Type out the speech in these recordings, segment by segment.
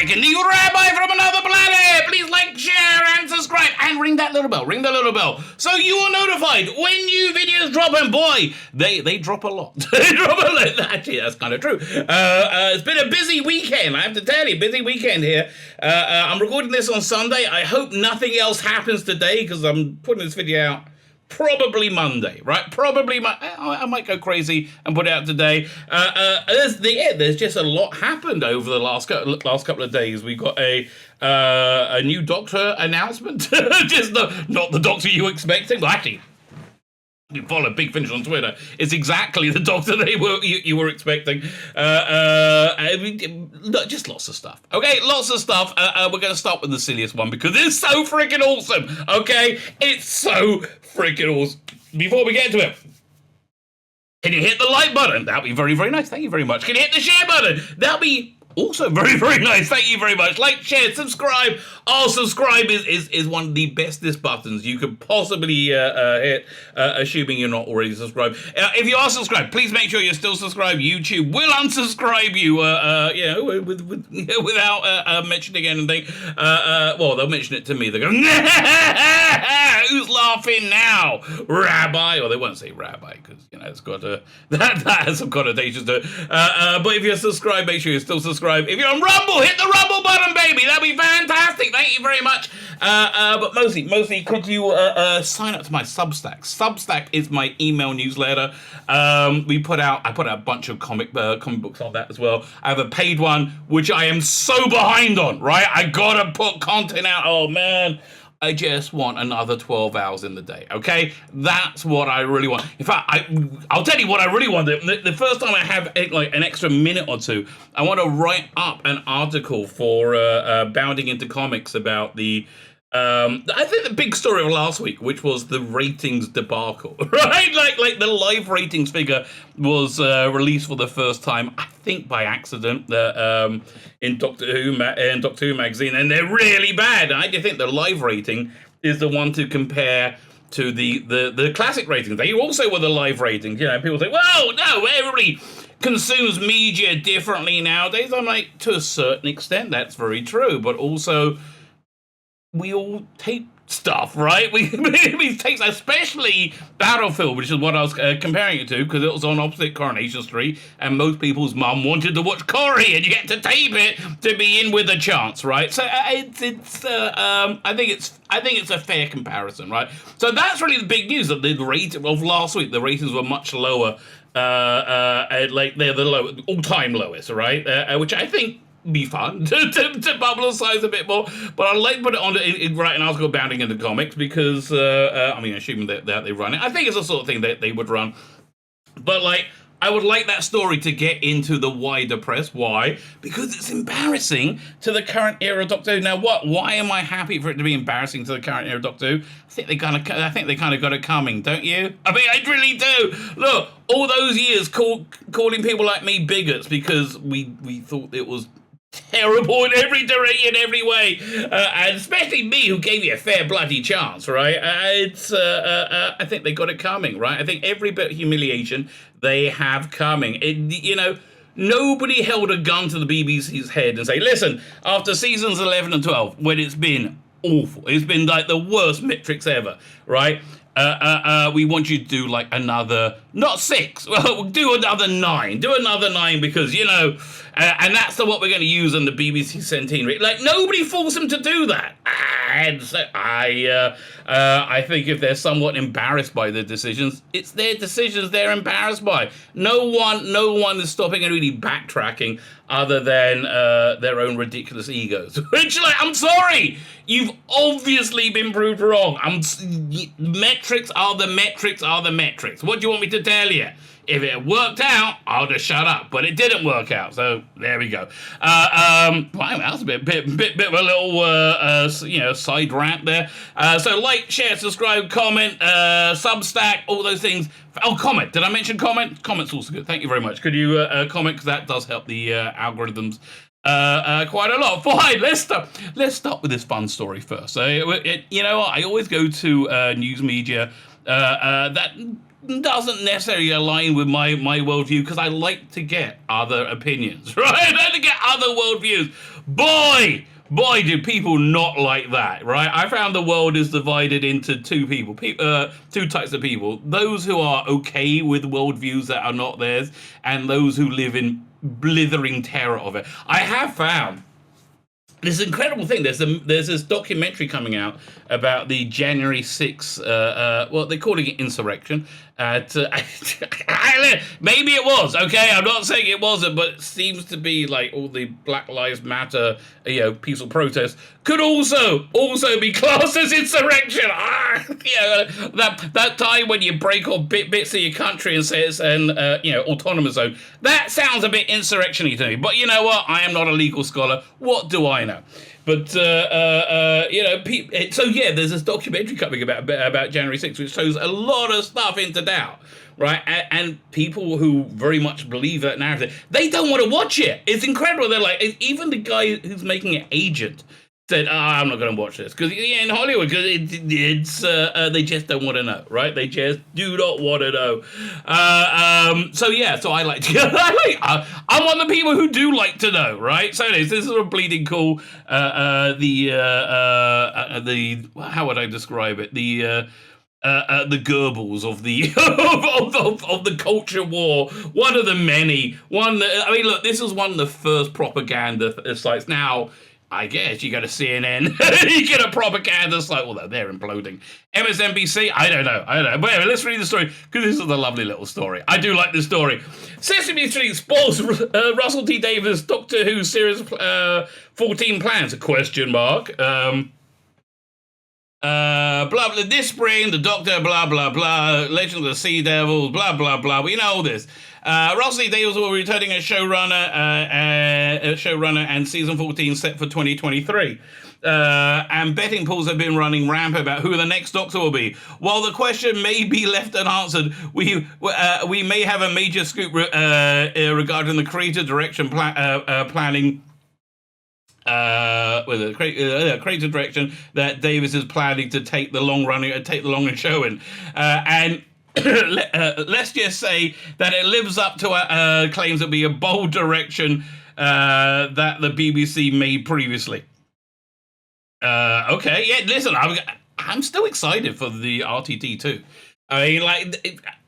Lebetkin, the Rabbi from another planet. Please like, share, and subscribe, and ring that little bell. Ring the little bell, so you are notified when new videos drop. And boy, they drop a lot. They drop a lot. Actually, that's kind of true. It's been a busy weekend. I have to tell you, busy weekend here. I'm recording this on Sunday. I hope nothing else happens today because I'm putting this video out probably Monday, right? I might go crazy and put it out today. There's just a lot happened over the last couple of days. We got a new doctor announcement. Just not the doctor you were expecting. Well, actually, you follow Big Finish on Twitter. It's exactly the doctor you were expecting. Just lots of stuff. Okay, lots of stuff. We're going to start with the silliest one because it's so freaking awesome. Okay, it's so freaking awesome. Before we get into it, can you hit the like button? That'll be very, very nice. Thank you very much. Can you hit the share button? That'll be also very, very nice. Thank you very much. Like, share, subscribe. Subscribe is one of the bestest buttons you could possibly hit, assuming you're not already subscribed. If you are subscribed, please make sure you're still subscribed. YouTube will unsubscribe you, without mentioning anything. Well, they'll mention it to me. They go, who's laughing now? Rabbi. Or they won't say Rabbi because, it's got that has some connotations to it. But if you're subscribed, make sure you're still subscribed. If you're on Rumble, hit the Rumble button, baby. That'd be fantastic. Thank you very much. But mostly, could you sign up to my Substack? Substack is my email newsletter. I put out a bunch of comic books on that as well. I have a paid one, which I am so behind on, right? I gotta put content out. Oh, man. I just want another 12 hours in the day, okay? That's what I really want. In fact, I'll tell you what I really want. The first time I have an extra minute or two, I want to write up an article for Bounding Into Comics about the I think the big story of last week, which was the ratings debacle, right? Like the live ratings figure was released for the first time, I think by accident, in Doctor Who magazine, and they're really bad. I do think the live rating is the one to compare to the classic ratings. They also were the live ratings. People say, well, no, everybody consumes media differently nowadays. I'm like, to a certain extent, that's very true, but also we all tape stuff, right? We tape, especially Battlefield, which is what I was comparing it to, because it was on opposite Coronation Street, and most people's mum wanted to watch Corrie, and you get to tape it to be in with a chance, right? So I think it's a fair comparison, right? So that's really the big news. That the rate of last week, the ratings were much lower, like they're the all-time lowest, right? Which I think be fun to publicize a bit more, but I'd like to put it on write an article Bounding Into Comics because assuming that they run it, I think it's the sort of thing that they would run. But I would like that story to get into the wider press. Why? Because it's embarrassing to the current era of Doctor Who. Now, why am I happy for it to be embarrassing to the current era of Doctor Who? I think they kind of got it coming, don't you? I mean, I really do. Look, all those years calling people like me bigots because we thought it was terrible in every direction, every way, and especially me, who gave you a fair bloody chance, right? I think they got it coming, right? I think every bit of humiliation they have coming. Nobody held a gun to the BBC's head and say, listen, after seasons 11 and 12, when it's been awful, it's been like the worst metrics ever, right? We want you to do another, not 6, well, do another 9. Do another 9 because, and that's what we're going to use on the BBC centenary. Nobody forced them to do that. And so I think if they're somewhat embarrassed by their decisions, it's their decisions they're embarrassed by. No one is stopping and really backtracking other than their own ridiculous egos. Which, I'm sorry, you've obviously been proved wrong. Metrics are the metrics. What do you want me to tell you? If it worked out, I'll just shut up. But it didn't work out, so there we go. Wow, that was a bit of a little side rant there. So like, share, subscribe, comment, Substack, all those things. Oh, comment. Did I mention comment? Comment's also good. Thank you very much. Could you comment, because that does help the algorithms quite a lot. Fine, let's start with this fun story first. So I always go to news media that doesn't necessarily align with my worldview, because I like to get other opinions, right? I like to get other worldviews. Boy, do people not like that, right? I found the world is divided into two types of people. Those who are okay with worldviews that are not theirs, and those who live in blithering terror of it. I have found this incredible thing. There's this documentary coming out about the January 6th, well, they're calling it insurrection. Maybe it was, okay? I'm not saying it wasn't, but it seems to be like all the Black Lives Matter, peaceful protests could also be classed as insurrection. That time when you break off bits of your country and say it's an, autonomous zone. That sounds a bit insurrection-y to me. But you know what? I am not a legal scholar. What do I know? But, so there's this documentary coming about January 6th, which throws a lot of stuff into doubt, right? And people who very much believe that narrative, they don't want to watch it. It's incredible. They're like, even the guy who's making it, Agent, said, I'm not going to watch this, because in Hollywood, because it's they just don't want to know, right? They just do not want to know. So I like to, I'm one of the people who do like to know, right? So this is a bleeding cool, how would I describe it? The Goebbels of the of the culture war. One of the many. This was one of the first propaganda sites. Now, I guess you go to CNN, you get a propaganda site. Well, they're imploding. MSNBC, I don't know. But anyway, let's read the story, because this is a lovely little story. I do like this story. Sesame Street spoils Russell T Davies' Doctor Who series 14 plans? ? Blah, blah, this spring, the Doctor, blah, blah, blah, Legend of the Sea Devils, blah, blah, blah. We know all this. Russell T Davies will be returning as showrunner, and season 14 set for 2023. And betting pools have been running rampant about who the next Doctor will be. While the question may be left unanswered, we may have a major scoop regarding the creative direction planning. Creative direction that Davis is planning to take the long showing, and let's just say that it lives up to claims to be a bold direction that the BBC made previously. Listen, I'm still excited for the RTD too. I mean,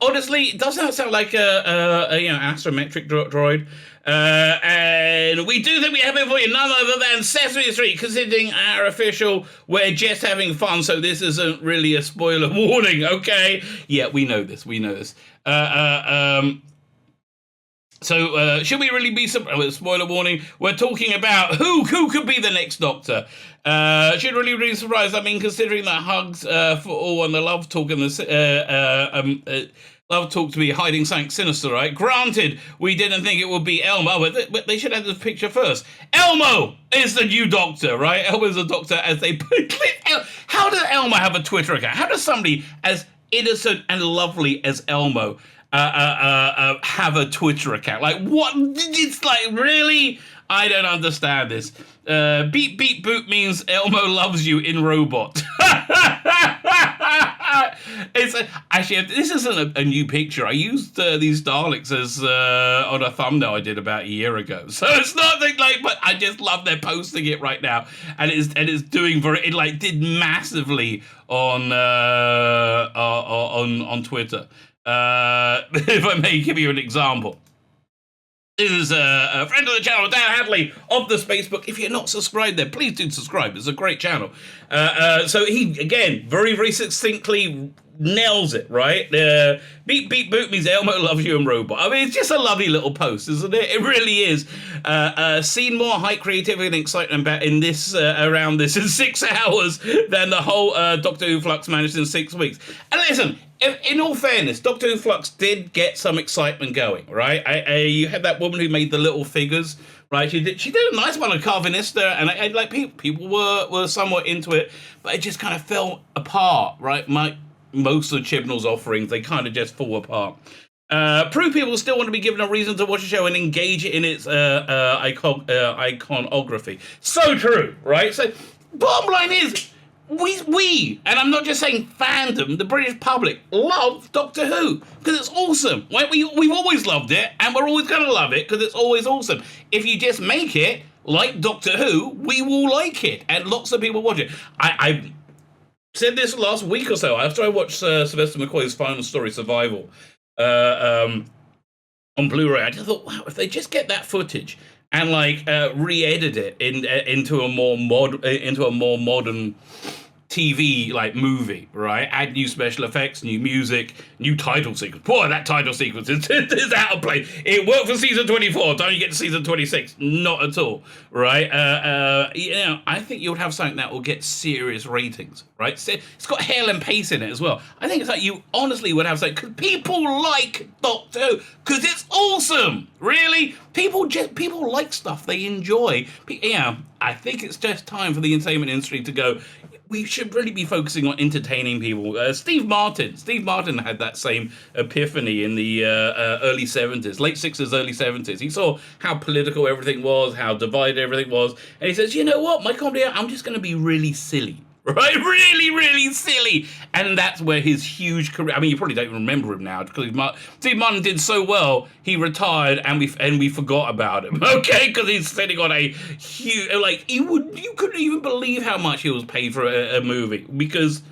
honestly, it doesn't sound like a astrometric droid. And we do think we have it for you, none other than Sesame Street. Considering our official, we're just having fun, so this isn't really a spoiler warning, okay? Yeah, we know this. So, should we really be spoiler warning? We're talking about who could be the next Doctor. Should really be surprised. I mean, considering that hugs for all and the love talk and the love talk to be hiding something sinister, right? Granted, we didn't think it would be Elmo, but they should have this picture first. Elmo is the new Doctor, right? Elmo is the Doctor as they put. How does Elmo have a Twitter account? How does somebody as innocent and lovely as Elmo have a Twitter account? Like, what? It's like, really? I don't understand this. Beep beep boop means Elmo loves you in robot. Actually, this isn't a new picture. I used these Daleks as on a thumbnail I did about a year ago. So it's not but I just love they're posting it right now, and it's doing it did massively on Twitter. If I may give you an example. This is a friend of the channel, Dan Hadley of the Spacebook. If you're not subscribed there, please do subscribe. It's a great channel. So he, again, very, very succinctly nails it, right? Beep, beep, boop means Elmo loves you and robot. I mean, it's just a lovely little post, isn't it? It really is. Seen more high creativity and excitement in this, around this in 6 hours than the whole Doctor Who Flux managed in 6 weeks. And listen, in all fairness, Doctor Who Flux did get some excitement going, right? You had that woman who made the little figures, right? She did a nice one on Carvanista, and people were somewhat into it, but it just kind of fell apart, right? Most of Chibnall's offerings, they kind of just fall apart. Prove people still want to be given a reason to watch the show and engage in its iconography. So true, right? So bottom line is, and I'm not just saying fandom, the British public love Doctor Who because it's awesome. Right? We've always loved it, and we're always going to love it because it's always awesome. If you just make it like Doctor Who, we will like it, and lots of people watch it. I said this last week or so after I watched Sylvester McCoy's Final Story Survival on Blu-ray. I just thought, wow, if they just get that footage and re-edit it into a more modern TV movie, right? Add new special effects, new music, new title sequence. Boy, that title sequence is out of place. It worked for season 24. Don't you get to season 26? Not at all, right? I think you'll have something that will get serious ratings, right? So it's got Hale and Pace in it as well. I think it's like you honestly would have something because people like Doctor Who because it's awesome. Really, people like stuff they enjoy. I think it's just time for the entertainment industry to go. We should really be focusing on entertaining people. Steve Martin had that same epiphany in the early 70s, late 60s, early 70s. He saw how political everything was, how divided everything was, and he says, you know what, my comedy, I'm just going to be really silly. Right, really, really silly, and that's where his huge career. I mean, you probably don't remember him now because Steve Martin did so well. He retired, and we forgot about him. Okay, because he's sitting on a huge you couldn't even believe how much he was paid for a movie because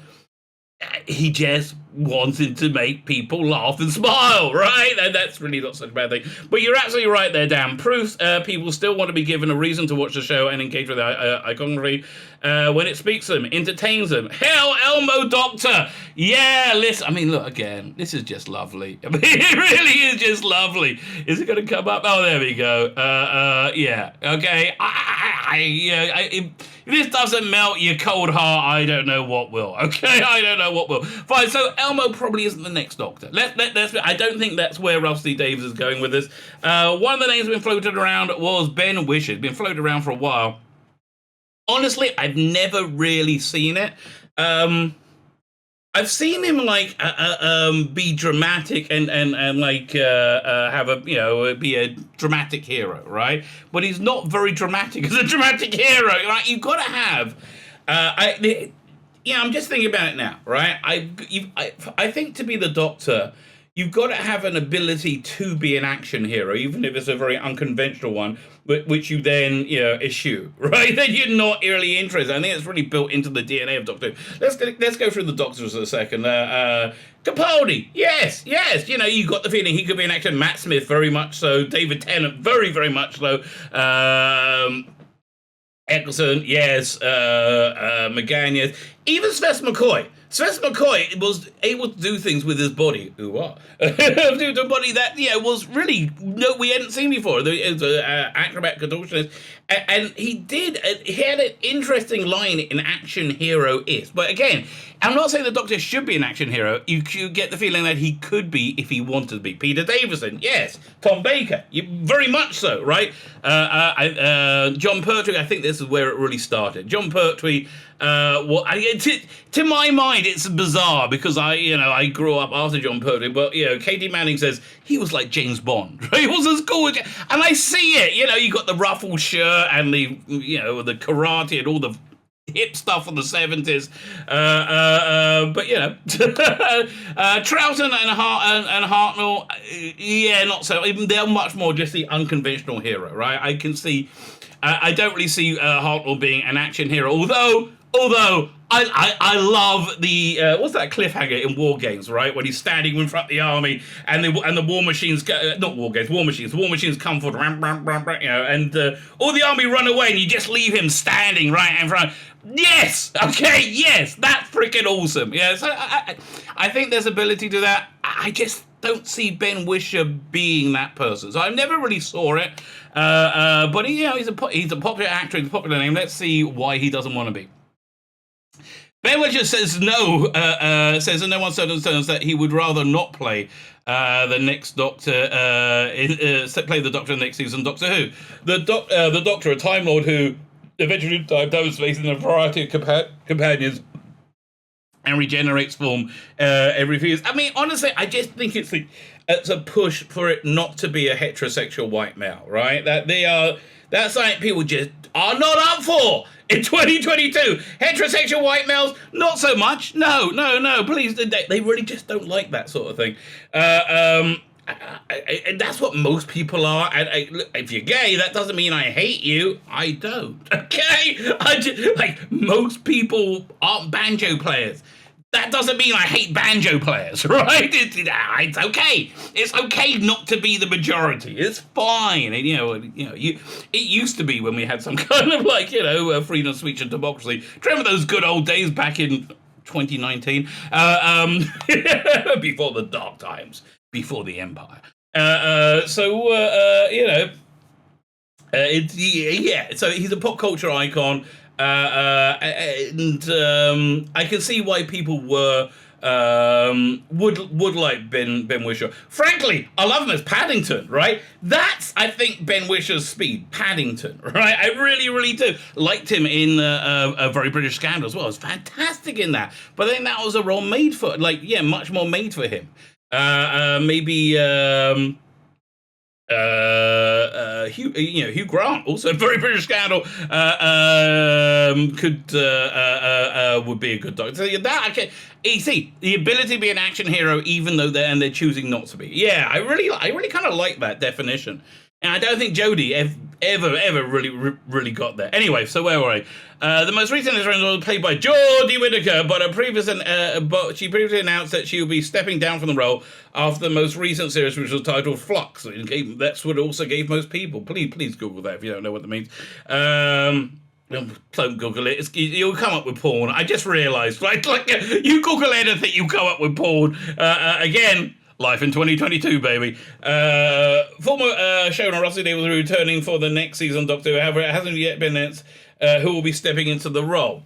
he just wanted to make people laugh and smile, right? And that's really not such a bad thing. But you're absolutely right there, Dan. Proof people still want to be given a reason to watch the show and engage with the iconography when it speaks to them, entertains them. Hell, Elmo Doctor! Yeah, listen, I mean, look, again, this is just lovely. I mean, it really is just lovely. Is it going to come up? Oh, there we go. Yeah, okay. If this doesn't melt your cold heart, I don't know what will. Okay, I don't know what will. Fine, so Elmo probably isn't the next Doctor. I don't think that's where Rusty Davies is going with this. One of the names been floated around was Ben Whishaw. It's been floated around for a while. Honestly, I've never really seen it. I've seen him be dramatic and have be a dramatic hero, right? But he's not very dramatic as a dramatic hero. Right? You've got to have. I'm just thinking about it now, right? I think to be the Doctor, you've got to have an ability to be an action hero, even if it's a very unconventional one, which you then, eschew, right? Then you're not really interested. I think it's really built into the DNA of Doctor Who. Let's go through the Doctors for a second. Capaldi, yes, you got the feeling he could be an actor. Matt Smith, very much so. David Tennant, very, very much so. Eccleston, yes. McGann, yes. Even Sylvester McCoy. Sylvester McCoy was able to do things with his body. Ooh, what? The body that, was really, we hadn't seen before. It was an acrobat contortionist. And he had an interesting line in Action Hero is. But again, I'm not saying the Doctor should be an action hero. You get the feeling that he could be if he wanted to be. Peter Davison, yes. Tom Baker, very much so, right? John Pertwee, I think this is where it really started. John Pertwee, to my mind, it's bizarre because I grew up after John Pertwee, but Katie Manning says he was like James Bond, right? He was as cool as, and I see it. You got the ruffled shirt and the the karate and all the hip stuff from the 70s, but Troughton and Hartnell, not so. They're much more just the unconventional hero, right? I can see. I don't really see Hartnell being an action hero, although I love the what's that cliffhanger in War Games, right? When he's standing in front of the army and the war machines, not War Games, War Machines. The War Machines come forward, and all the army run away, and you just leave him standing right in front. Yes, okay, yes, that's freaking awesome. Yeah, so I think there's ability to that. I just don't see Ben Whishaw being that person. So I never really saw it, but he's a popular actor, he's a popular name. Let's see why he doesn't want to be. Ben Whishaw says no, says in no uncertain terms that he would rather not play the next Doctor, play the Doctor in the next season, Doctor Who. The Doctor, a Time Lord who eventually dives facing a variety of companions and regenerates form every few years. I mean, honestly, I just think it's a push for it not to be a heterosexual white male, right? That's something people just are not up for. in 2022. Heterosexual white males, not so much. No, please. They really just don't like that sort of thing. That's what most people are. Look, if you're gay, that doesn't mean I hate you. I don't. Okay? Like, most people aren't banjo players. That doesn't mean I hate banjo players, right? It's okay. It's okay not to be the majority. It's fine. And, it used to be when we had some kind of freedom of speech and democracy. Do you remember those good old days back in 2019? Before the dark times, before the empire. So he's a pop culture icon. And I can see why people would like Ben Whishaw. Frankly, I love him as Paddington, right? That's, I think, Ben Wishaw's speed, Paddington, right? I really, really do. Liked him in a Very British Scandal as well. It was fantastic in that. But then that was a role made for, much more made for him. Hugh Grant, also Very British Scandal, would be a good doctor. So that, okay, you see, the ability to be an action hero, even though they're choosing not to be. Yeah, I really kind of like that definition. And I don't think Jodie ever really got there. Anyway, so where were I? The most recent Israel was played by Jodie Whittaker, but she previously announced that she will be stepping down from the role after the most recent series, which was titled Flux. That's what it also gave most people. Please Google that if you don't know what that means. Don't Google it. You'll come up with porn. I just realised, right? You Google anything, you come up with porn. Again. Life in 2022, baby. Former showrunner Russell Davis will be returning for the next season, Doctor Who. However, it hasn't yet been announced who will be stepping into the role.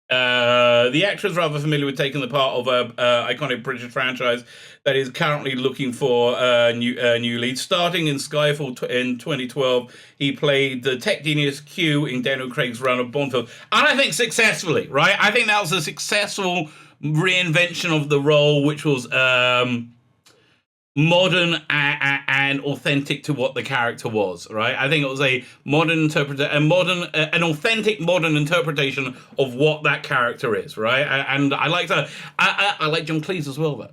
The actor is rather familiar with taking the part of an iconic British franchise that is currently looking for a new lead. Starting in Skyfall in 2012, he played the tech genius Q in Daniel Craig's run of Bond films. And I think successfully, right? I think that was a successful reinvention of the role, which was modern and authentic to what the character was, right? I think it was a modern an authentic modern interpretation of what that character is, right? And I like that. I like John Cleese as well, though.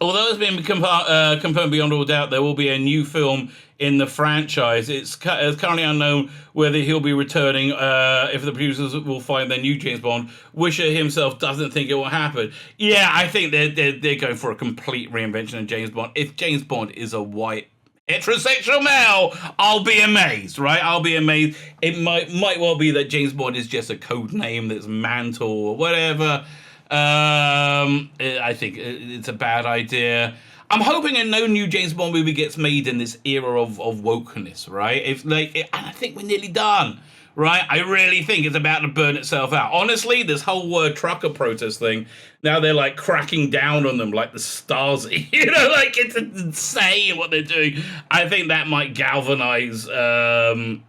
Although it's been confirmed beyond all doubt, there will be a new film in the franchise. It's currently unknown whether he'll be returning, if the producers will find their new James Bond. Wisher himself doesn't think it will happen. Yeah, I think they're going for a complete reinvention of James Bond. If James Bond is a white heterosexual male, I'll be amazed, right? I'll be amazed. It might well be that James Bond is just a code name that's Mantle or whatever. I think it's a bad idea. I'm hoping no new James Bond movie gets made in this era of wokeness, right? And I think we're nearly done, right? I really think it's about to burn itself out. Honestly, this whole trucker protest thing, now they're cracking down on them like the Stasi. It's insane what they're doing. I think that might galvanize something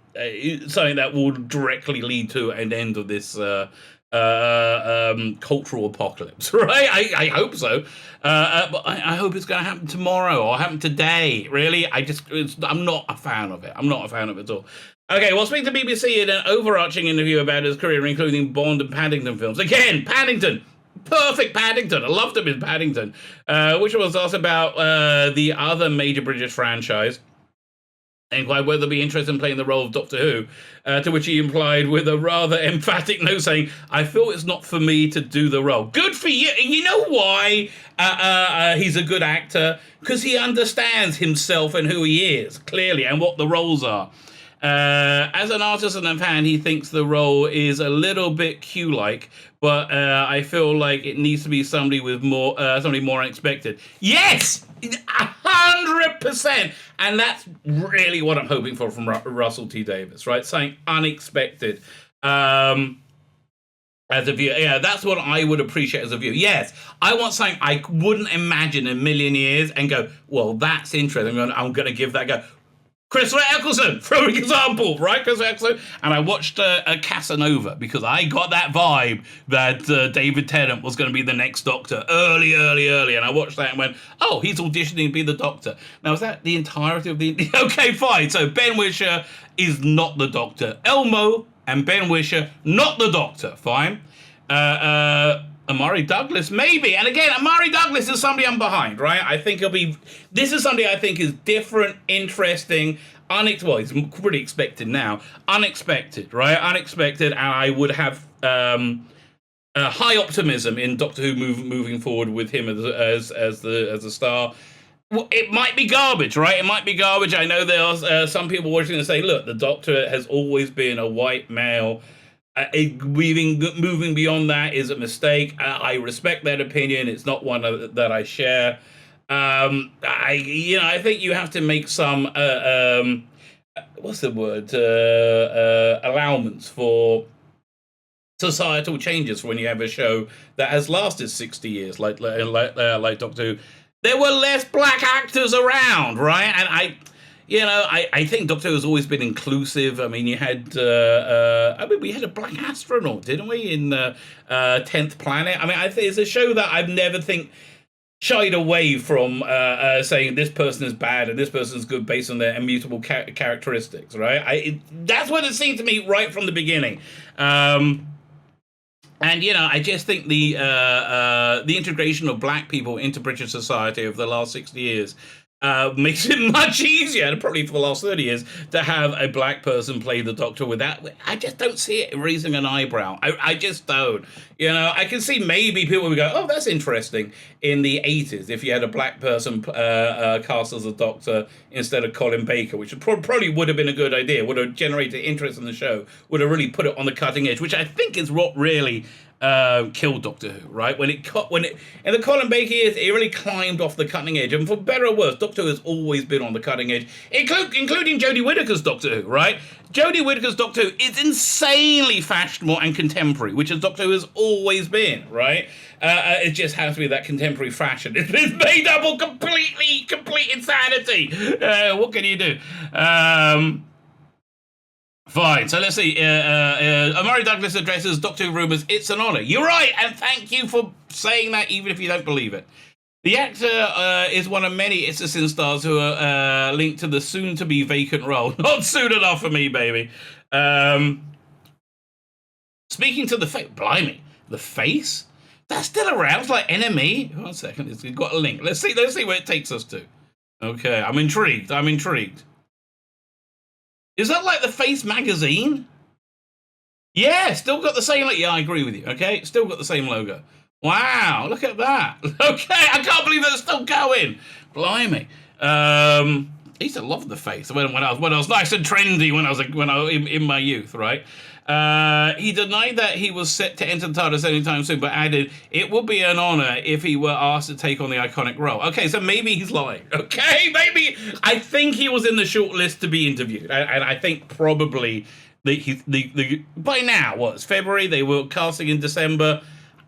that will directly lead to an end of this cultural apocalypse, right? I hope so. But I hope it's going to happen tomorrow or happen today. Really, I'm not a fan of it. I'm not a fan of it at all. Okay, well, speaking to BBC in an overarching interview about his career, including Bond and Paddington films. Again, Paddington. Perfect Paddington. I loved him in Paddington. Which was asked about the other major British franchise. Inquired whether they'd be interested in playing the role of Doctor Who, to which he implied with a rather emphatic note saying, I feel it's not for me to do the role. Good for you. You know why he's a good actor? Because he understands himself and who he is, clearly, and what the roles are. As an artist and a fan, he thinks the role is a little bit Q-like, but I feel like it needs to be somebody more unexpected. Yes! 100%! And that's really what I'm hoping for from Russell T Davies, right? Something unexpected. As a viewer, yeah, that's what I would appreciate as a viewer. Yes, I want something I wouldn't imagine in a million years and go, well, that's interesting. I'm going to give that a go. Christopher Eccleston, for example, right? Christopher Eccleston. And I watched Casanova because I got that vibe that David Tennant was going to be the next Doctor early. And I watched that and went, oh, he's auditioning to be the Doctor. Now, is that the entirety of the... Okay, fine. So Ben Whishaw is not the Doctor. Elmo and Ben Whishaw, not the Doctor. Fine. Omari Douglas, maybe. And again, Omari Douglas is somebody I'm behind, right? I think he'll be... This is somebody I think is different, interesting, well, he's pretty expected now. Unexpected, right? Unexpected, and I would have high optimism in Doctor Who moving forward with him as the star. Well, it might be garbage, right? It might be garbage. I know there are some people watching and say, look, the Doctor has always been a white male. Moving beyond that is a mistake. I respect that opinion. It's not one that I share. I think you have to make some what's the word? Allowance for societal changes when you have a show that has lasted 60 years, like Doctor Who. There were less black actors around, right? And I think Doctor Who has always been inclusive. I mean, you had, we had a black astronaut, didn't we, in 10th Planet? I mean, I think it's a show that I've never shied away from saying this person is bad and this person's good based on their immutable characteristics, right? That's what it seemed to me right from the beginning. And I just think the integration of black people into British society over the last 60 years makes it much easier, probably for the last 30 years, to have a black person play the Doctor without... I just don't see it raising an eyebrow. I just don't. I can see maybe people would go, oh, that's interesting, in the 80s, if you had a black person cast as a Doctor instead of Colin Baker, which probably would have been a good idea, would have generated interest in the show, would have really put it on the cutting edge, which I think is what really... killed Doctor Who, right? When it in the Colin Baker years, it really climbed off the cutting edge, and for better or worse, Doctor Who has always been on the cutting edge, including Jodie Whittaker's Doctor Who, right? Jodie Whittaker's Doctor Who is insanely fashionable and contemporary, which is Doctor Who has always been, right? It just has to be that contemporary fashion. It's made up of complete insanity. What can you do? Fine, so let's see. Omari Douglas addresses Doctor Who rumours. It's an honour. You're right, and thank you for saying that, even if you don't believe it. The actor is one of many It's-a-Sin stars who are linked to the soon-to-be vacant role. Not soon enough for me, baby. Speaking to the face, blimey, the face? That's still around. It's like NME. 1 second, it's got a link. Let's see where it takes us to. Okay, I'm intrigued. Is that like the Face magazine? Yeah, still got the same logo. Yeah, I agree with you, okay? Still got the same logo. Wow, look at that. Okay, I can't believe that's still going. Blimey. I used to love the Face when I was nice and trendy when I was in my youth, right? He denied that he was set to enter the TARDIS anytime soon, but added, it would be an honour if he were asked to take on the iconic role. Okay, so maybe he's lying. Okay, maybe. I think he was in the short list to be interviewed. And I think probably by now, it's February? They were casting in December.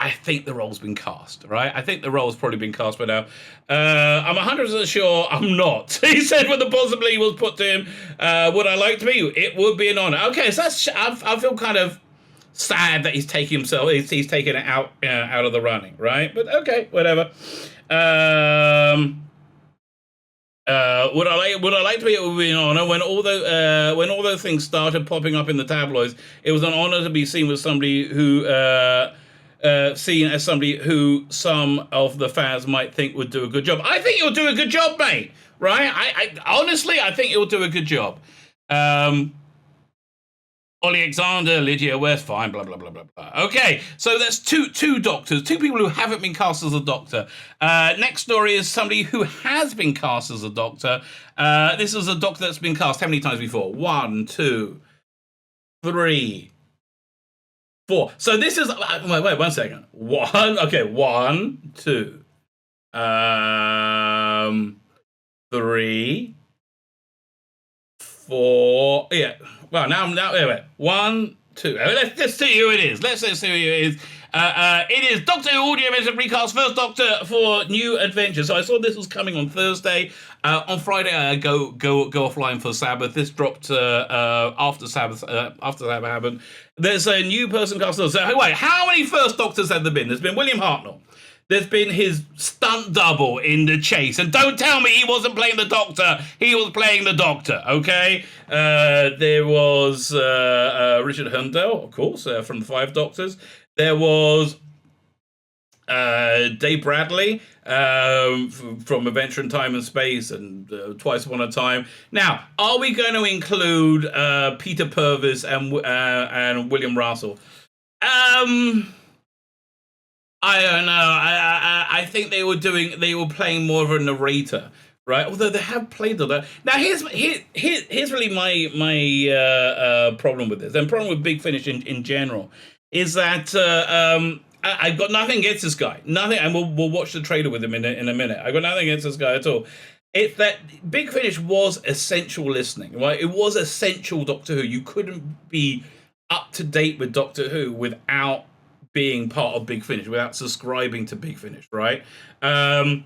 I think the role's been cast, right? I think the role's probably been cast by now. I'm 100% sure I'm not. He said when the possibility was put to him, would I like to be? It would be an honour. Okay, so I feel kind of sad that he's taking it out of the running, right? But okay, whatever. Would I like to be? It would be an honour. When all those things started popping up in the tabloids, it was an honour to be seen with somebody who... seen as somebody who some of the fans might think would do a good job. I think you'll do a good job, mate. Right? I honestly, I think you'll do a good job. Ollie Alexander, Lydia West, fine, blah, blah, blah, blah, blah. Okay, so that's two doctors, two people who haven't been cast as a doctor. Next story is somebody who has been cast as a doctor. This is a doctor that's been cast how many times before? 1, 2, 3, 4. So this is... Wait, 1 second. 1, 2, 3, 4... Yeah. Well, now wait. 1, Let's see who it is. Let's see who it is. It is Doctor Who Audio Adventure Recast, First Doctor for New Adventures. So I saw this was coming on Thursday. On Friday, I go offline for Sabbath. This dropped after Sabbath. After Sabbath happened, there's a new person cast. So wait, how many First Doctors have there been? There's been William Hartnell. There's been his stunt double in The Chase. And don't tell me he wasn't playing the Doctor. He was playing the Doctor, okay? There was Richard Herndale, of course, from the Five Doctors. There was Dave Bradley from Adventure in Time and Space and Twice Upon a Time. Now, are we going to include Peter Purves and William Russell? I don't know. I think they were playing more of a narrator, right? Although they have played all that. Now here's really my problem with this, and problem with Big Finish in general, is that I've got nothing against this guy, nothing, and we'll watch the trailer with him in a minute. I've got nothing against this guy at all. It's that Big Finish was essential listening, right? It was essential Doctor Who. You couldn't be up to date with Doctor Who without being part of Big Finish, without subscribing to Big Finish, right? And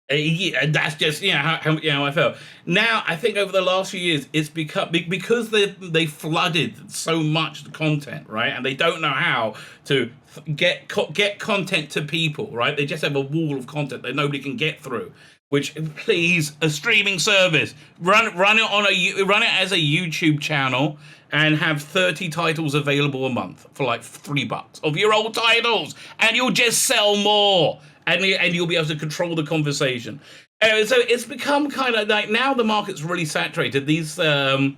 that's just how I felt. Now I think over the last few years it's become, because they flooded so much content, right? And they don't know how to get content to people, right? They just have a wall of content that nobody can get through. Which, please, a streaming service, run it as a YouTube channel and have 30 titles available a month for like $3 of your old titles, and you'll just sell more, and you'll be able to control the conversation. So it's become kind of like, now the market's really saturated. These audio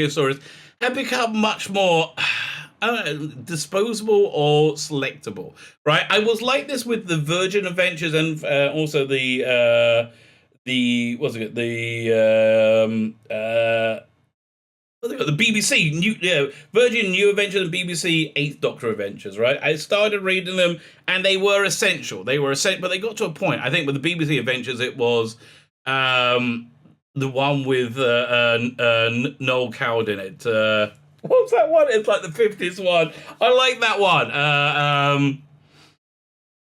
stories have become much more disposable or selectable, right? I was like this with the Virgin Adventures and also the BBC Virgin New Adventures and BBC Eighth Doctor Adventures, right? I started reading them and they were essential. But they got to a point. I think with the BBC Adventures, it was the one with Noel Coward in it. What's that one? It's like the 50s one. I like that one.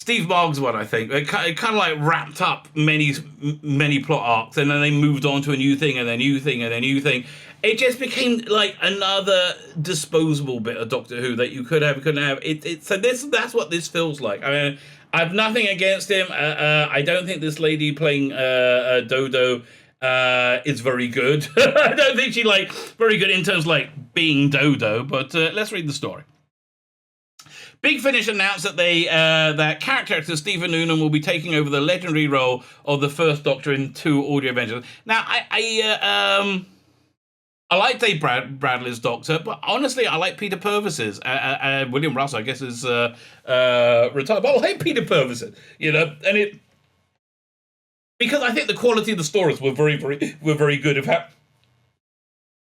Steve Moggs one, I think. It kind of like wrapped up many plot arcs, and then they moved on to a new thing, and a new thing, and a new thing. It just became like another disposable bit of Doctor Who that you could have, couldn't have. So that's what this feels like. I mean, I have nothing against him. I don't think this lady playing Dodo is very good. I don't think she very good in terms of like being Dodo. But let's read the story. Big Finish announced that that character actor Stephen Noonan will be taking over the legendary role of the First Doctor in 2 audio adventures. Now, I like Dave Bradley's Doctor, but honestly, I like Peter Purvis's. William Russell, I guess, is retired, but I like Peter Purvis's. And because I think the quality of the stories were very good. In fact,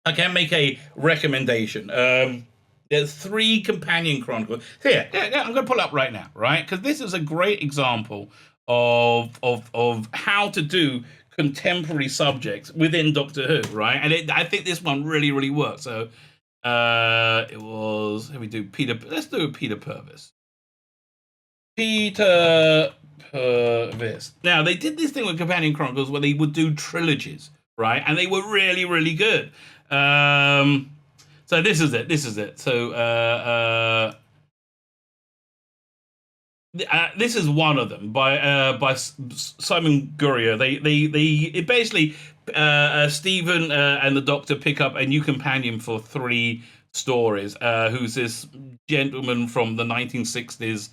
I can make a recommendation. There's 3 companion chronicles. Here, I'm going to pull up right now, right? Because this is a great example of how to do contemporary subjects within Doctor Who, right? And I think this one really, really works. So it was. Let me do Peter. Let's do Peter Purves. Peter Purves. Now they did this thing with companion chronicles where they would do trilogies, right? And they were really, really good. So this is it. So this is one of them by Simon Gurrier. It basically Stephen and the Doctor pick up a new companion for 3 stories. Who's this gentleman from the 1960s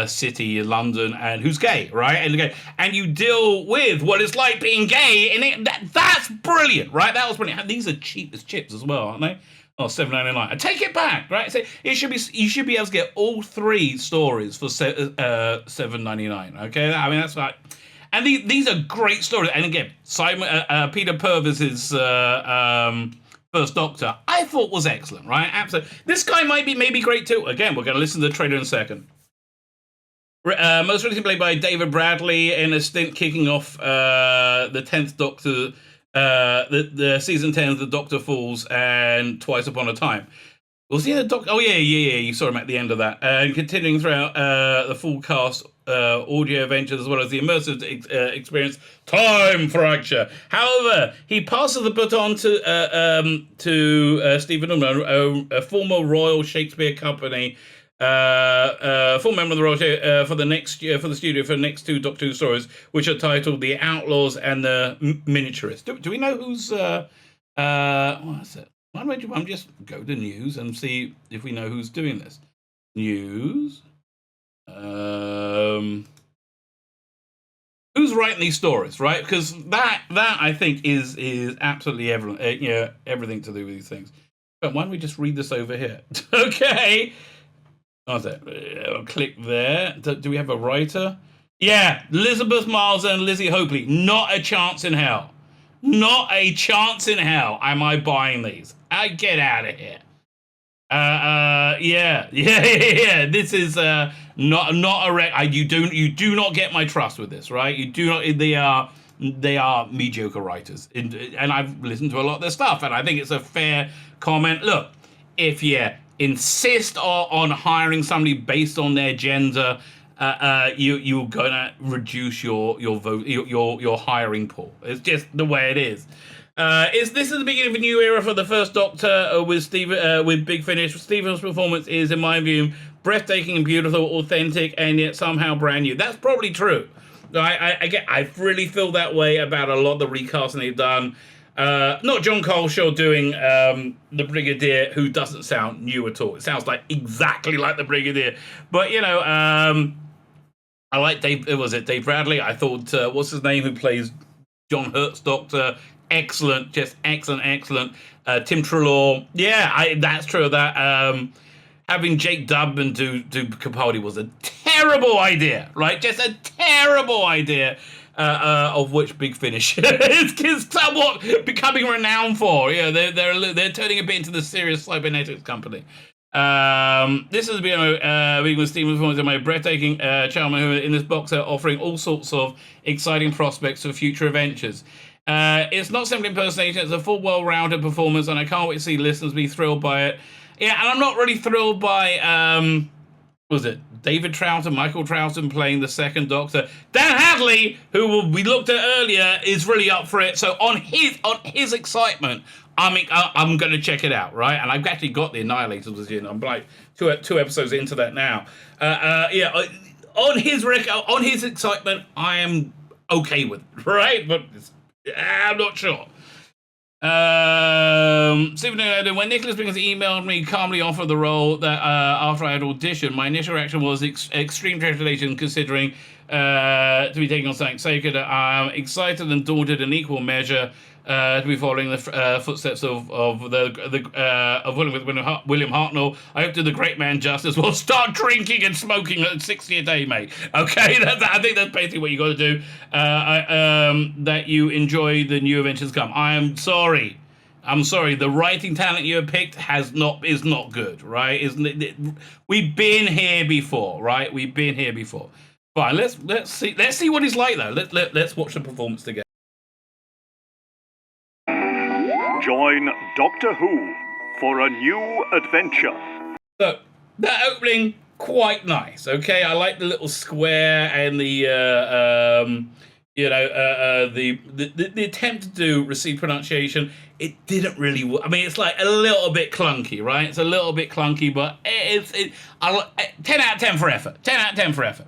city, London, and who's gay, right? And you deal with what it's like being gay, and that's brilliant, right? That was brilliant. These are cheap as chips as well, aren't they? Oh, $7.99. I take it back, right? So you should be able to get all 3 stories for $7.99. Okay, I mean that's right. And these are great stories. And again, Peter Purvis's First Doctor, I thought was excellent, right? Absolutely. This guy might be great too. Again, we're going to listen to the trailer in a second. Most recently played by David Bradley in a stint kicking off the 10th Doctor the season 10 of The Doctor Falls and Twice Upon a Time. Was he the Doctor? Oh yeah. You saw him at the end of that. And continuing throughout the full cast audio adventures as well as the immersive experience, Time Fracture. However, he passes the baton to Stephen Umar, a former Royal Shakespeare Company. Full member of the Royal for the next for the studio for the next two Doctor Who stories, which are titled The Outlaws and The Miniaturists. Do we know who's what is it? Why don't you just go to news and see if we know who's doing this? News. Who's writing these stories, right? Because that I think is absolutely everything to do with these things. But why don't we just read this over here? Okay. Oh, I'll click there. Do we have a writer? Yeah, Elizabeth Miles and Lizzie Hopley. Not a chance in hell. Not a chance in hell am I buying these. I get out of here. Yeah. This is not a you do not get my trust with this, right? You do not. They are mediocre writers, and I've listened to a lot of their stuff, and I think it's a fair comment. Look, if you insist on hiring somebody based on their gender, you're gonna reduce your vote, your hiring pool. It's just the way it is. This is the beginning of a new era for the First Doctor with Big Finish. Stephen's performance is, in my view, breathtaking and beautiful, authentic, and yet somehow brand new. That's probably true. I really feel that way about a lot of the recasting they've done. Not John Coleshaw doing the Brigadier, who doesn't sound new at all. It sounds like exactly like the Brigadier. But I like Dave. Was it Dave Bradley? I thought what's his name, who plays John Hurt's Doctor? Excellent, just excellent. Tim Treloar. Yeah, that's true. That having Jake Dubman do Capaldi was a terrible idea, right? Just a terrible idea. Of which Big Finish is somewhat becoming renowned for. Yeah, they're turning a bit into the serious cybernetics company. This has been being with Stephen's performance of my breathtaking charmer, who in this box are offering all sorts of exciting prospects for future adventures. It's not simply impersonation; it's a full, well-rounded performance, and I can't wait to see listeners be thrilled by it. Yeah, and I'm not really thrilled by was it David Troughton, Michael Troughton playing the second Doctor. Dan Hadley, who we looked at earlier, is really up for it. So on his excitement, I'm going to check it out, right? And I've actually got the Annihilators in. I'm like two episodes into that now. On his excitement, I am okay with it, right? But I'm not sure. Stephen, when Nicholas Biggins emailed me calmly offered the role that after I had auditioned, my initial reaction was extreme trepidation, considering to be taking on something sacred. I'm excited and daunted in equal measure to be following the footsteps of William Hartnell. I hope to the great man justice. Well, start drinking and smoking at 60 a day, mate. Okay, I think that's basically what you got to do. That you enjoy the new adventures come. I'm sorry. The writing talent you have picked is not good, right? We've been here before, right? We've been here before. Fine. Let's see what he's like though. Let's watch the performance together. Join Doctor Who for a new adventure. So that opening, quite nice. Okay, I like the little square and the attempt to do received pronunciation. It didn't really work. I mean, it's like a little bit clunky, right? It's a little bit clunky, but 10 out of 10 for effort. 10 out of 10 for effort.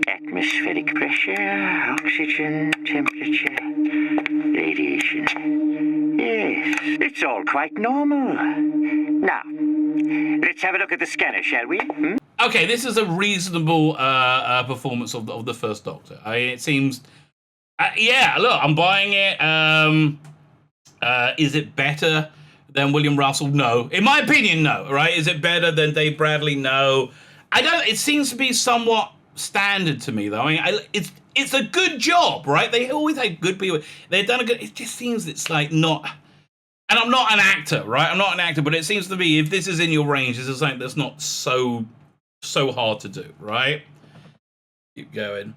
Atmospheric pressure, oxygen, temperature, radiation. Yes, it's all quite normal. Now, let's have a look at the scanner, shall we? Okay, this is a reasonable performance of the first Doctor. It seems... look, I'm buying it. Is it better than William Russell? No. In my opinion, no, right? Is it better than Dave Bradley? No. It seems to be somewhat standard to me, though. I mean, it's a good job, right? They always had good people. They've done a good... It just seems it's like not... And I'm not an actor, right? I'm not an actor, but it seems to be, if this is in your range, this is something that's not so hard to do, right? Keep going.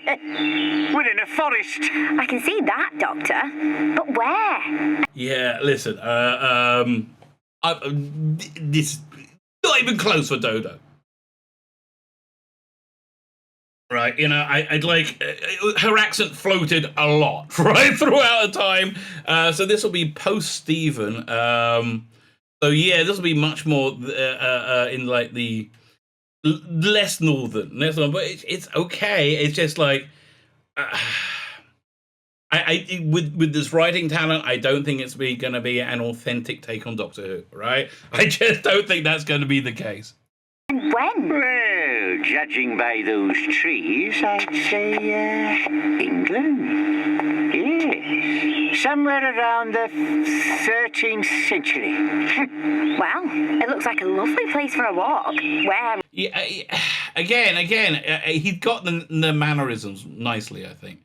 We're in a forest. I can see that, Doctor. But where? Yeah, listen, this not even close for Dodo. Right, you know, I'd like her accent floated a lot right throughout the time. So this will be post Stephen. So yeah, this will be much more in like the less northern, but it's okay. It's just like I with this writing talent, I don't think it's going to be an authentic take on Doctor Who. Right, I just don't think that's going to be the case. And when? Well, judging by those trees, I'd say England. Yes, somewhere around the 13th century. Well, it looks like a lovely place for a walk. Where? Yeah, again, he's got the mannerisms nicely, I think.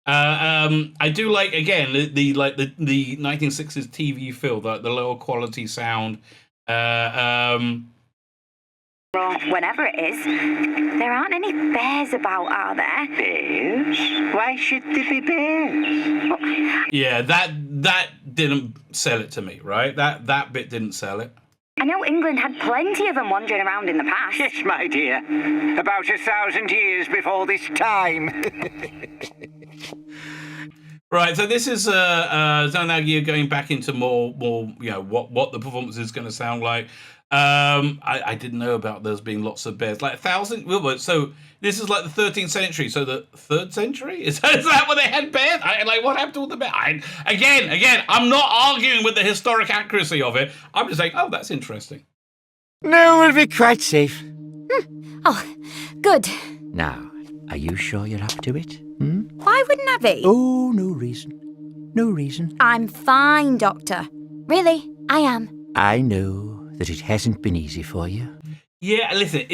I do like again the 1960s TV feel, the lower quality sound. Or whenever it is, there aren't any bears about, are there? Bears? Why should there be bears? Yeah, that didn't sell it to me, right? That bit didn't sell it. I know England had plenty of them wandering around in the past. Yes, my dear. About 1,000 years before this time. Right, so this is Zanagi going back into more you know what the performance is going to sound like. I didn't know about there's being lots of bears, like 1,000. So this is like the 13th century. So the 3rd century is that when they had bears? What happened to all the bears? Again, I'm not arguing with the historic accuracy of it. I'm just saying, oh, that's interesting. No, we'll be quite safe. Oh, good. Now, are you sure you're up to it? Why wouldn't I be? Oh, no reason. No reason. I'm fine, Doctor. Really, I am. I know that it hasn't been easy for you. Yeah, listen,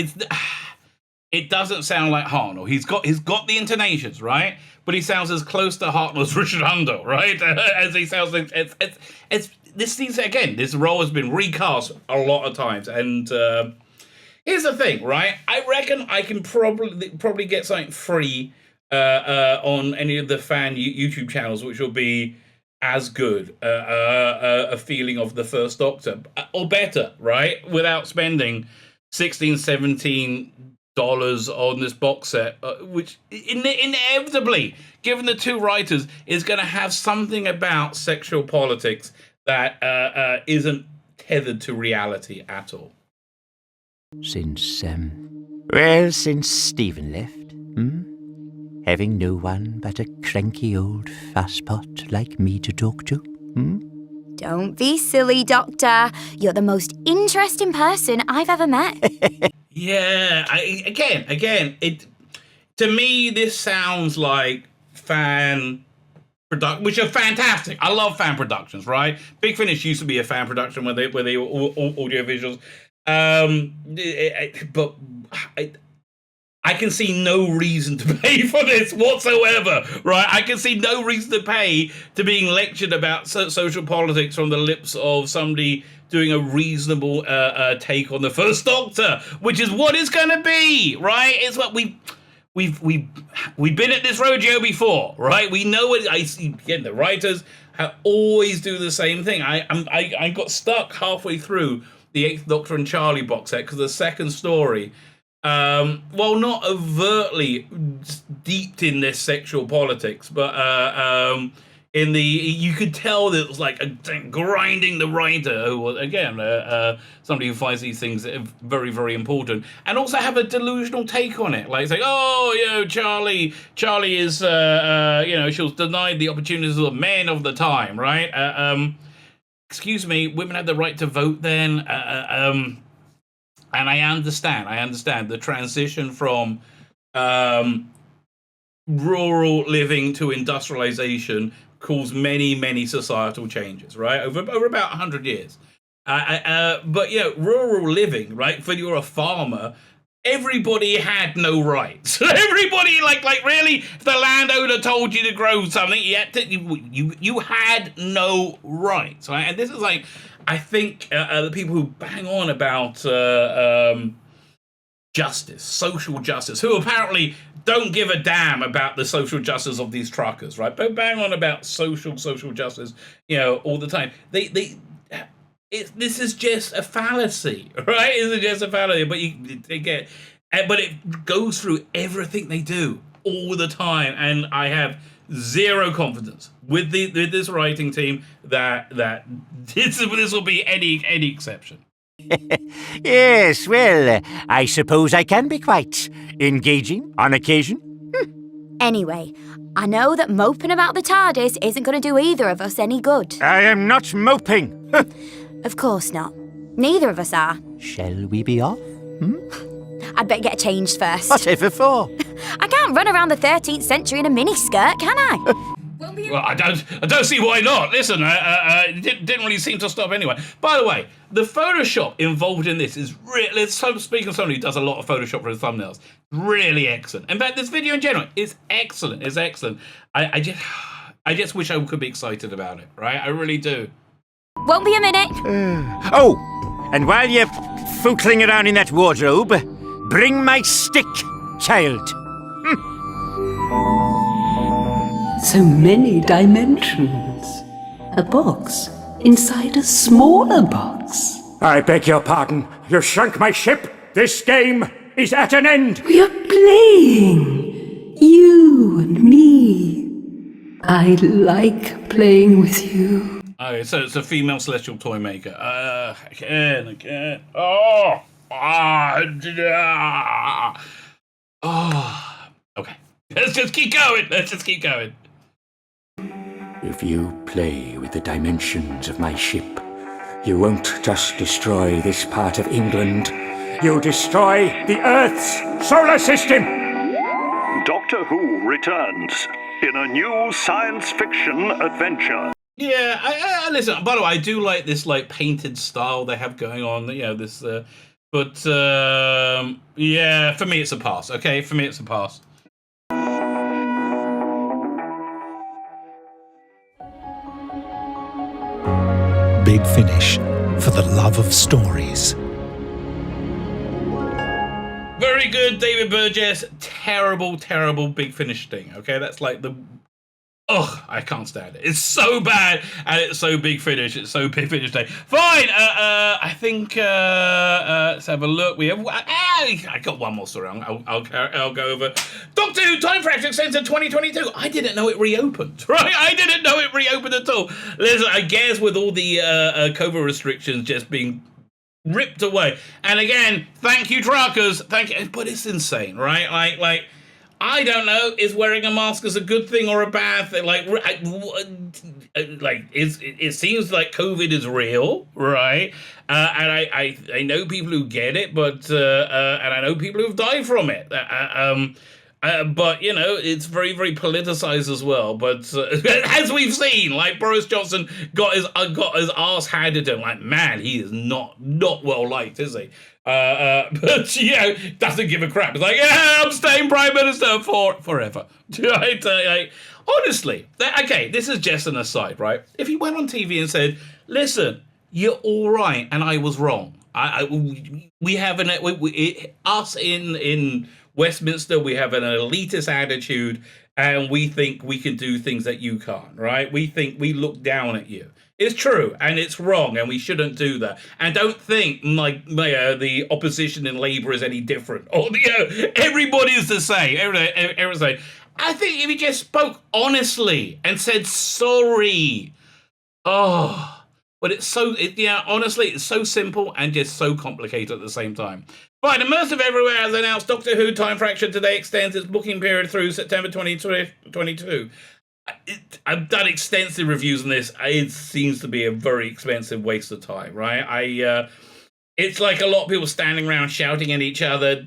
it doesn't sound like Hartnell. He's got the intonations, right? But he sounds as close to Hartnell as Richard Handel, right? As he sounds. This role has been recast a lot of times, and here's the thing, right? I reckon I can probably get something free on any of the fan YouTube channels, which will be as good a feeling of the First Doctor, or better, right? Without spending $16-17 on this box set, which inevitably, given the two writers, is going to have something about sexual politics that isn't tethered to reality at all. Since Stephen left, having no one but a cranky old fusspot like me to talk to, Don't be silly, Doctor. You're the most interesting person I've ever met. Yeah, again, to me, this sounds like fan production, which are fantastic. I love fan productions, right? Big Finish used to be a fan production where they were audio visuals. But I can see no reason to pay for this whatsoever, right? I can see no reason to pay to being lectured about social politics from the lips of somebody doing a reasonable take on the First Doctor, which is what it's going to be, right? It's what we've been at this rodeo before, right? We know it. I see again, the writers always do the same thing. I got stuck halfway through the 8th Doctor and Charlie box set because the second story, well, not overtly steeped in this sexual politics, but you could tell that it was like grinding the writer, who was again somebody who finds these things very, very important, and also have a delusional take on it, like say, oh, Charlie is, she was denied the opportunities of the men of the time, right? Excuse me, women had the right to vote then. And I understand the transition from rural living to industrialization caused many, many societal changes, right? Over about 100 years. But, rural living, right? When you're a farmer, everybody had no rights. Everybody, like really, if the landowner told you to grow something, you had no rights, right? And this is like, I think the people who bang on about justice, social justice, who apparently don't give a damn about the social justice of these truckers, right? But bang on about social justice, all the time. This is just a fallacy, right? This is just a fallacy, but but it goes through everything they do all the time, and I have zero confidence with this writing team that this will be any exception. Yes, well, I suppose I can be quite engaging on occasion. Anyway, I know that moping about the TARDIS isn't going to do either of us any good. I am not moping. Of course not. Neither of us are. Shall we be off? I'd better get changed first. Whatever for? I can't run around the 13th century in a miniskirt, can I? Well, I don't see why not. Listen, it didn't really seem to stop anyway. By the way, the Photoshop involved in this is really, speaking of somebody who does a lot of Photoshop for his thumbnails, really excellent. In fact, this video in general is excellent. It's excellent. I just wish I could be excited about it, right? I really do. Won't be a minute. Oh, and while you're footling around in that wardrobe, bring my stick, child. So many dimensions. A box inside a smaller box. I beg your pardon. You shrunk my ship. This game is at an end. We are playing. You and me. I like playing with you. Okay, so it's a female celestial toy maker. I can't. Oh. Okay. Let's just keep going. If you play with the dimensions of my ship, you won't just destroy this part of England. You'll destroy the Earth's solar system. Doctor Who returns in a new science fiction adventure. Yeah, I listen. By the way, I do like this painted style they have going on. This. But yeah, for me it's a pass. Okay, for me it's a pass. Big Finish, for the love of stories. Very good, David Burgess. Terrible Big Finish thing. Okay, that's like the... Ugh, I can't stand it. It's so bad, and it's so Big Finish. It's so Big Finish Day. Fine. I think let's have a look. We have. I got one more story. I'll go over. Doctor Who Time Fraction extended 2022. I didn't know it reopened. Right? I didn't know it reopened at all. Listen, I guess with all the COVID restrictions just being ripped away, and again, thank you, truckers. Thank you. But it's insane, right? Like. I don't know. Is wearing a mask is a good thing or a bad thing? It seems like COVID is real, right? And I know people who get it, but and I know people who've died from it. But it's very politicized as well. But as we've seen, like Boris Johnson got his ass handed to him. Like, man, he is not well liked, is he? But doesn't give a crap. It's like, yeah, I'm staying Prime Minister forever. Right? Honestly, okay, this is just an aside, right? If he went on TV and said, listen, you're all right, and I was wrong. We have us in Westminster, we have an elitist attitude, and we think we can do things that you can't, right? We think we look down at you. It's true, and it's wrong, and we shouldn't do that. And don't think the opposition in Labour is any different. Or everybody's the same. Everyone's the same. I think if he just spoke honestly and said sorry, but honestly, it's so simple and just so complicated at the same time. Fine, Immersive Everywhere has announced Doctor Who Time Fraction today extends its booking period through September 2022. I've done extensive reviews on this. It seems to be a very expensive waste of time, right? It's like a lot of people standing around shouting at each other.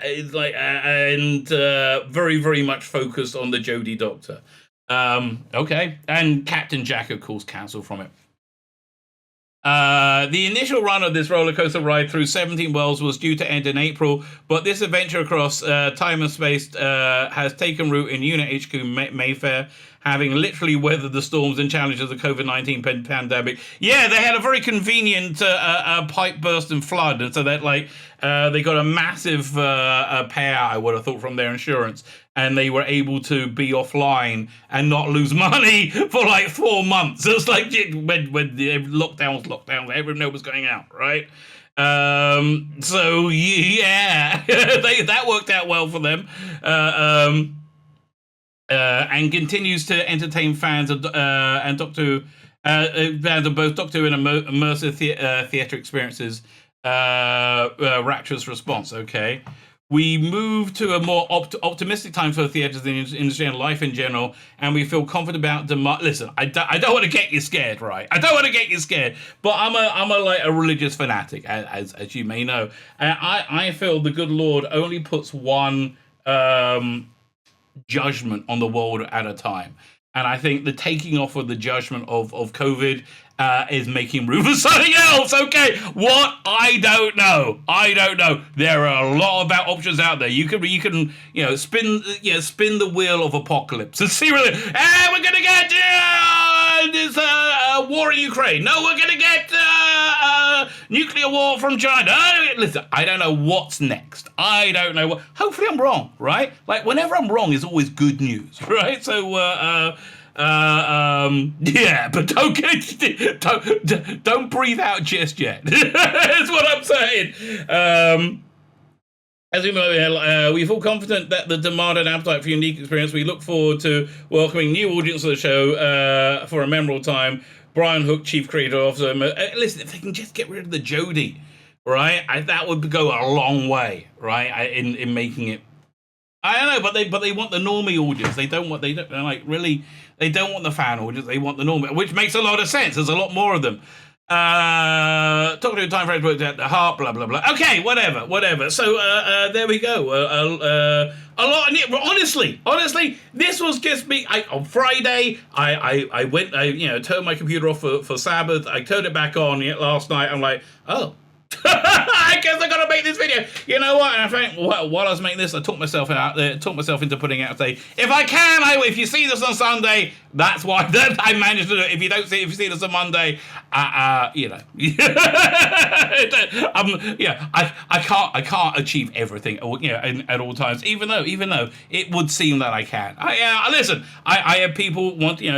It's like and very much focused on the Jodie Doctor. Okay, and Captain Jack, of course, cancelled from it. The initial run of this roller coaster ride through 17 worlds was due to end in April, but this adventure across time and space has taken root in Unit HQ Mayfair. having literally weathered the storms and challenges of the COVID-19 pandemic. Yeah, they had a very convenient pipe burst and flood, and so that they got a massive payout, I would have thought, from their insurance, and they were able to be offline and not lose money for like 4 months. It was like when the lockdowns, everyone was going out, right? So yeah, that worked out well for them. And continues to entertain fans and Doctor fans of both Doctor Who and immersive theatre experiences. Rapturous response. Okay, we move to a more optimistic time for the theatres industry and life in general, and we feel confident about demand. Listen, I don't want to get you scared, right? I don't want to get you scared, but I'm a religious fanatic, as you may know. And I feel the good Lord only puts one judgment on the world at a time, and I think the taking off of the judgment of COVID is making room for something else. Okay, what? I don't know. There are a lot of options out there. You can spin the wheel of apocalypse and see really. We're gonna get this war in Ukraine. No, we're gonna get nuclear war from China. Listen, I don't know what's next. I don't know what. Hopefully, I'm wrong. Right? Like whenever I'm wrong, is always good news. Right? So. Yeah, but don't breathe out just yet. That's what I'm saying. As we feel confident that the demand and appetite for unique experience. We look forward to welcoming new audience to the show for a memorable time. Brian Hook, Chief Creative Officer. Listen, if they can just get rid of the Jodie, right? that would go a long way, right? In making it. I don't know, but they want the normie audience. They don't want the fan audience. They want the normie, which makes a lot of sense. There's a lot more of them. Talking to time frames at the heart, blah blah blah. Okay, whatever. So there we go. A lot. Honestly, this was just me. On Friday, I went. Turned my computer off for Sabbath. I turned it back on last night. I'm like, oh. I guess I gotta make this video. You know what? And I think while I was making this, I talked myself into putting it out today. If I can, if you see this on Sunday, that's why I managed to do it. If you see this on Monday, I can't achieve everything, at all times. Even though it would seem that I can. Listen, I have people want, they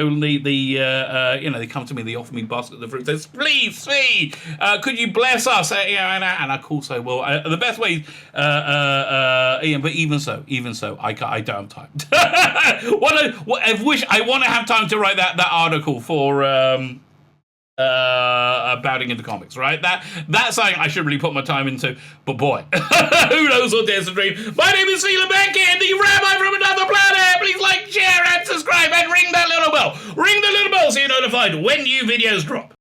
come to me, they offer me baskets of fruit. They say, please, Tzvi, could you bless us? And I of course I will. The best way, Ian. But even so, I don't have time. I want to have time to write that article for Bounding into Comics, right? That's something I should really put my time into. But boy, who knows what dares to dream? My name is Tzvi Lebetkin, the Rabbi from another planet. Please like, share, and subscribe, and ring that little bell. Ring the little bell so you're notified when new videos drop.